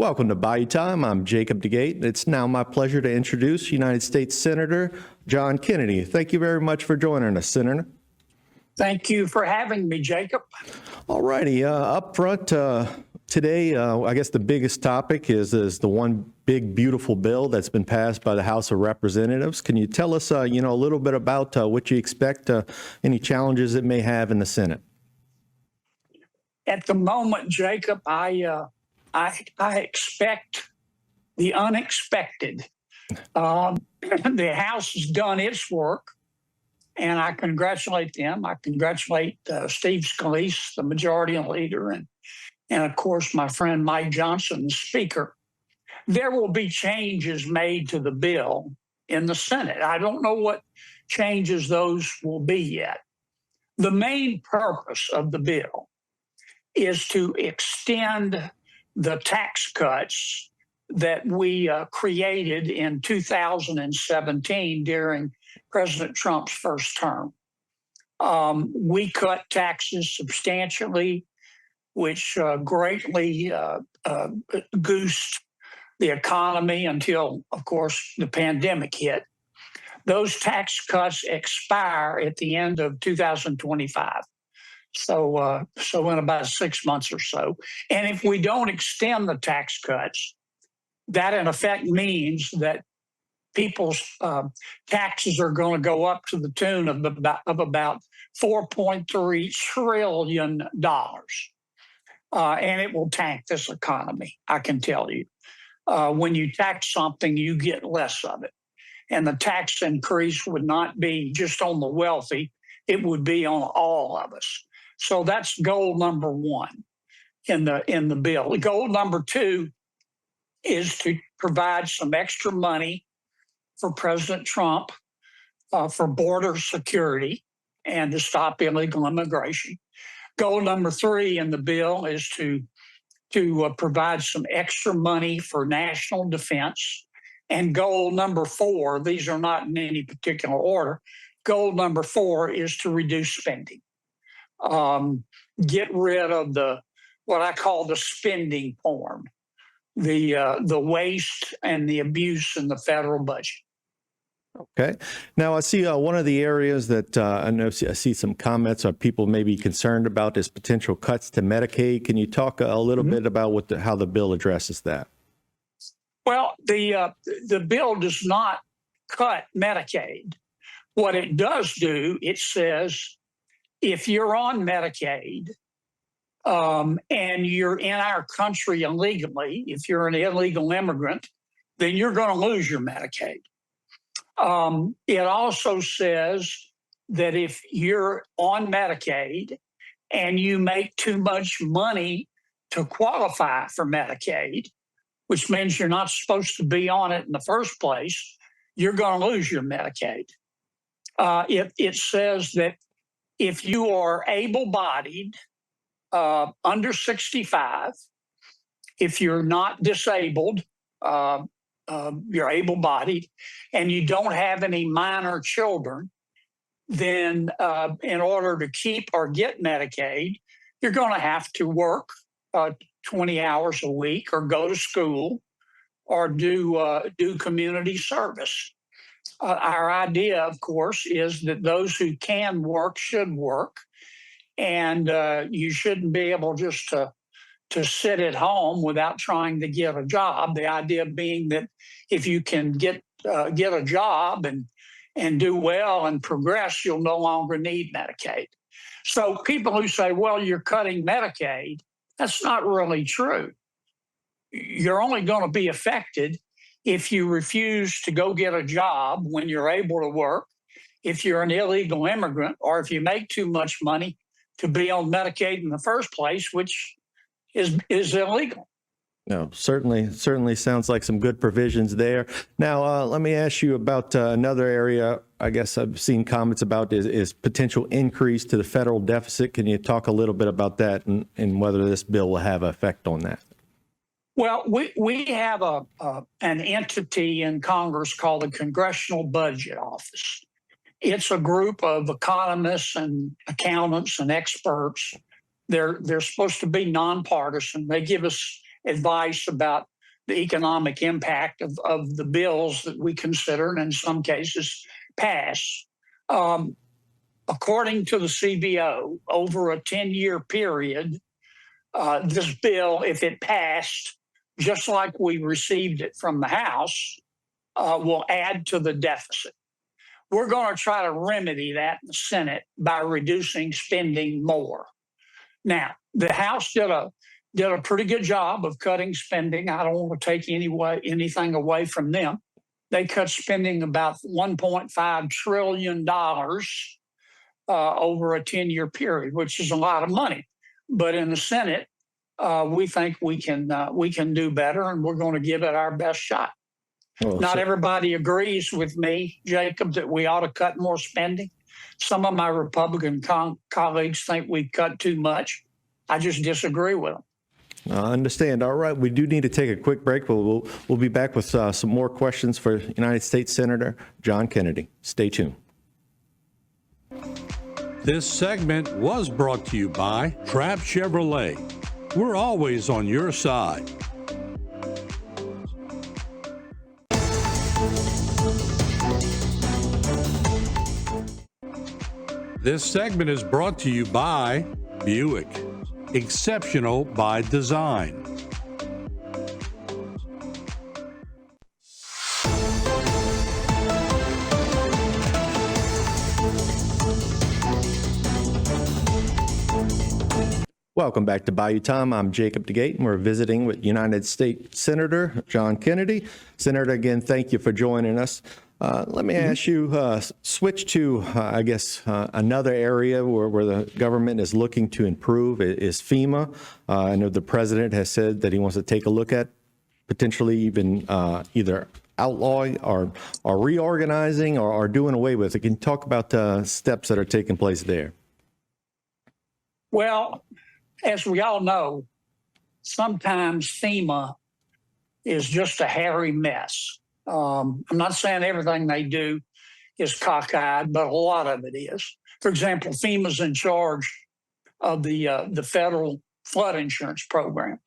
Welcome to Bayou Time. I'm Jacob DeGate. It's now my pleasure to introduce United States Senator John Kennedy. Thank you very much for joining us, Senator. Thank you for having me, Jacob. All righty. Up front today, I guess the biggest topic is the one big, beautiful bill that's been passed by the House of Representatives. Can you tell us, a little bit about what you expect, any challenges it may have in the Senate? At the moment, Jacob, I expect the unexpected. The House has done its work, and I congratulate them. I congratulate Steve Scalise, the majority leader, and of course, my friend Mike Johnson, the Speaker. There will be changes made to the bill in the Senate. I don't know what changes those will be yet. The main purpose of the bill is to extend the tax cuts that we created in 2017 during President Trump's first term. We cut taxes substantially, which greatly goosed the economy until, of course, the pandemic hit. Those tax cuts expire at the end of 2025. So in about 6 months or so. And if we don't extend the tax cuts, that in effect means that people's taxes are going to go up to the tune of about $4.3 trillion. And it will tank this economy, I can tell you. When you tax something, you get less of it. And the tax increase would not be just on the wealthy, it would be on all of us. So that's goal number one in the bill. Goal number two is to provide some extra money for President Trump for border security and to stop illegal immigration. Goal number three in the bill is to provide some extra money for national defense. And goal number four, these are not in any particular order, goal number four is to reduce spending. Get rid of what I call the spending porn, the waste and the abuse in the federal budget. Okay. Now, I see one of the areas that I see some comments of people may be concerned about is potential cuts to Medicaid. Can you talk a little bit about how the bill addresses that? Well, the bill does not cut Medicaid. What it does do, it says, if you're on Medicaid and you're in our country illegally, if you're an illegal immigrant, then you're going to lose your Medicaid. It also says that if you're on Medicaid and you make too much money to qualify for Medicaid, which means you're not supposed to be on it in the first place, you're going to lose your Medicaid. It says that if you are able-bodied, under 65, if you're not disabled, you're able-bodied, and you don't have any minor children, then in order to keep or get Medicaid, you're going to have to work 20 hours a week or go to school or do community service. Our idea, of course, is that those who can work should work, and you shouldn't be able just to sit at home without trying to get a job. The idea being that if you can get a job and do well and progress, you'll no longer need Medicaid. So people who say, well, you're cutting Medicaid, that's not really true. You're only going to be affected if you refuse to go get a job when you're able to work, if you're an illegal immigrant, or if you make too much money to be on Medicaid in the first place, which is illegal. No, certainly sounds like some good provisions there. Now, let me ask you about another area I guess I've seen comments about is potential increase to the federal deficit. Can you talk a little bit about that and whether this bill will have an effect on that? Well, we have an entity in Congress called the Congressional Budget Office. It's a group of economists and accountants and experts. They're supposed to be nonpartisan. They give us advice about the economic impact of the bills that we consider and in some cases pass. According to the CBO, over a 10-year period, this bill, if it passed, just like we received it from the House, will add to the deficit. We're going to try to remedy that in the Senate by reducing spending more. Now, the House did a pretty good job of cutting spending. I don't want to take anything away from them. They cut spending about $1.5 trillion over a 10-year period, which is a lot of money. But in the Senate, we think we can do better, and we're going to give it our best shot. Well, Not everybody agrees with me, Jacob, that we ought to cut more spending. Some of my Republican colleagues think we cut too much. I just disagree with them. I understand. All right, we do need to take a quick break, but we'll be back with some more questions for United States Senator John Kennedy. Stay tuned. This segment was brought to you by Trapp Chevrolet. We're always on your side. This segment is brought to you by Buick. Exceptional by design. Welcome back to Bayou Time. I'm Jacob DeGate, and we're visiting with United States Senator John Kennedy. Senator, again, thank you for joining us. Let me ask you, switch to, another area where the government is looking to improve is FEMA. I know the president has said that he wants to take a look at potentially even either outlawing or reorganizing or doing away with it. Can you talk about the steps that are taking place there? Well, as we all know, sometimes FEMA is just a hairy mess. I'm not saying everything they do is cockeyed, but a lot of it is. For example, FEMA's in charge of the federal flood insurance program,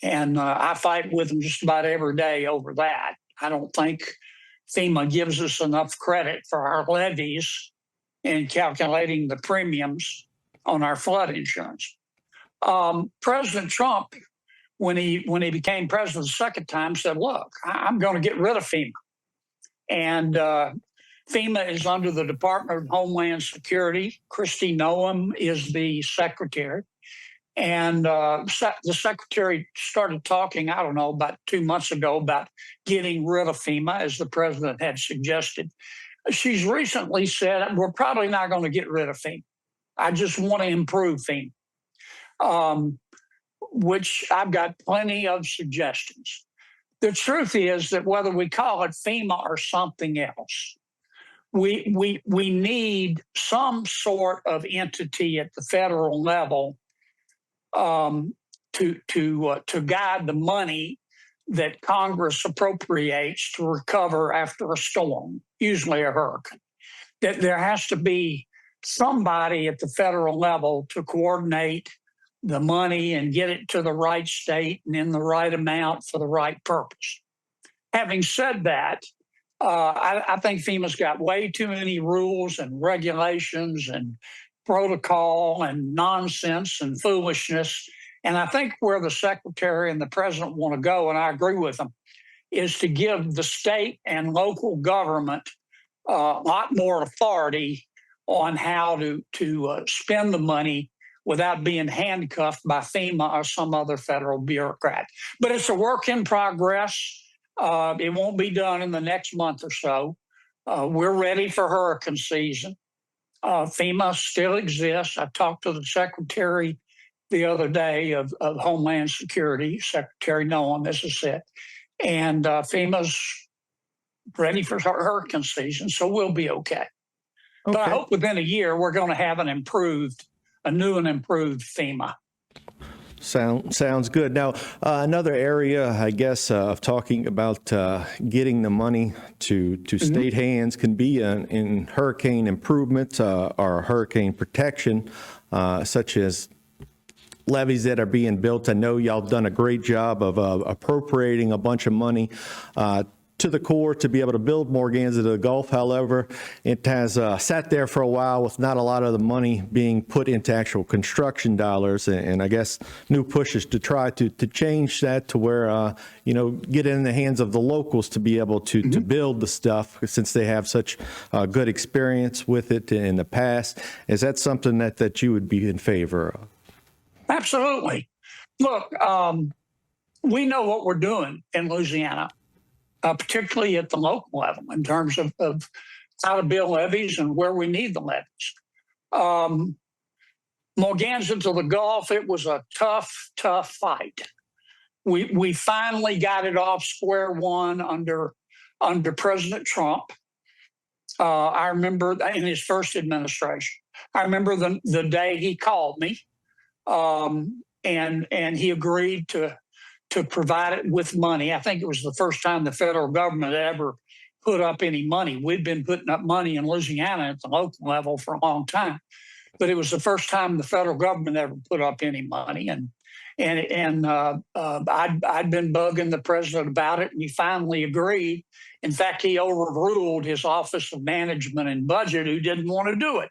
and I fight with them just about every day over that. I don't think FEMA gives us enough credit for our levies in calculating the premiums on our flood insurance. President Trump, when he became president the second time, said, look, I'm going to get rid of FEMA. And FEMA is under the Department of Homeland Security. Kristi Noem is the secretary. And the secretary started talking, I don't know, about 2 months ago about getting rid of FEMA, as the president had suggested. She's recently said, we're probably not going to get rid of FEMA. I just want to improve FEMA, which I've got plenty of suggestions. The truth is that whether we call it FEMA or something else, we need some sort of entity at the federal level to guide the money that Congress appropriates to recover after a storm, usually a hurricane. That there has to be somebody at the federal level to coordinate the money and get it to the right state and in the right amount for the right purpose. Having said that, I think FEMA's got way too many rules and regulations and protocol and nonsense and foolishness. And I think where the secretary and the president want to go, and I agree with them, is to give the state and local government a lot more authority on how to spend the money without being handcuffed by FEMA or some other federal bureaucrat. But it's a work in progress. It won't be done in the next month or so. We're ready for hurricane season. FEMA still exists. I talked to the secretary the other day of Homeland Security, Secretary Noem, as I said, and FEMA's ready for hurricane season, so we'll be okay. But I hope within a year we're going to have a new and improved FEMA. Sounds good. Now, another area, I guess, of talking about getting the money to state hands can be in hurricane improvement or hurricane protection, such as levees that are being built. I know y'all done a great job of appropriating a bunch of money to the Corps to be able to build more Gansett to the Gulf. However, it has sat there for a while with not a lot of the money being put into actual construction dollars. And I guess new pushes to try to change that to where, get it in the hands of the locals to be able to build the stuff, since they have such good experience with it in the past. Is that something that you would be in favor of? Absolutely. Look, we know what we're doing in Louisiana, particularly at the local level, in terms of how to build levees and where we need the levees. Morganza to the Gulf, it was a tough fight. We finally got it off square one under President Trump. I remember in his first administration. I remember the day he called me, and he agreed to provide it with money. I think it was the first time the federal government ever put up any money. We'd been putting up money in Louisiana at the local level for a long time, but it was the first time the federal government ever put up any money. And I'd been bugging the president about it, and he finally agreed. In fact, he overruled his Office of Management and Budget, who didn't want to do it.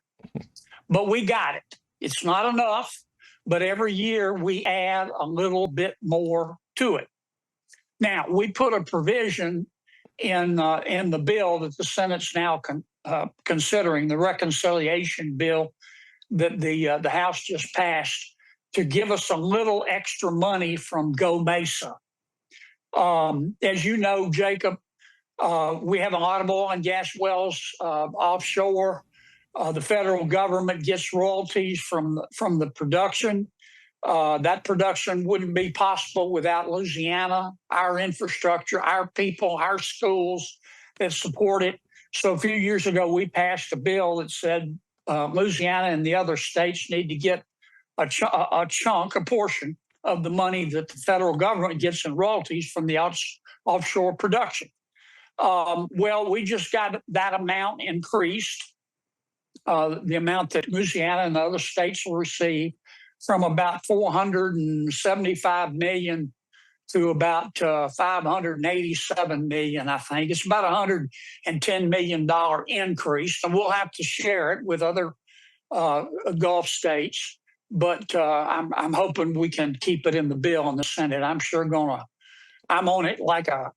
But we got it. It's not enough, but every year we add a little bit more to it. Now, we put a provision in the bill that the Senate's now considering, the reconciliation bill that the House just passed, to give us a little extra money from Go Mesa. As you know, Jacob, we have a lot of oil and gas wells offshore. The federal government gets royalties from the production. That production wouldn't be possible without Louisiana, our infrastructure, our people, our schools that support it. So a few years ago, we passed a bill that said Louisiana and the other states need to get a portion of the money that the federal government gets in royalties from the offshore production. Well, we just got that amount increased, the amount that Louisiana and the other states will receive, from about $475 million to about $587 million, I think. It's about $110 million increase, and we'll have to share it with other Gulf states. But I'm hoping we can keep it in the bill in the Senate. I'm on it like a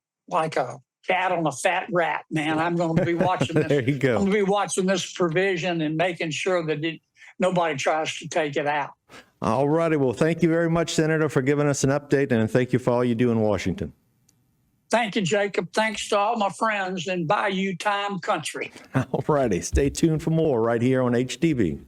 cat on a fat rat, man. I'm going to be watching this. There you go. I'm going to be watching this provision and making sure that nobody tries to take it out. All righty. Well, thank you very much, Senator, for giving us an update, and thank you for all you do in Washington. Thank you, Jacob. Thanks to all my friends in Bayou Time Country. All righty. Stay tuned for more right here on HTV.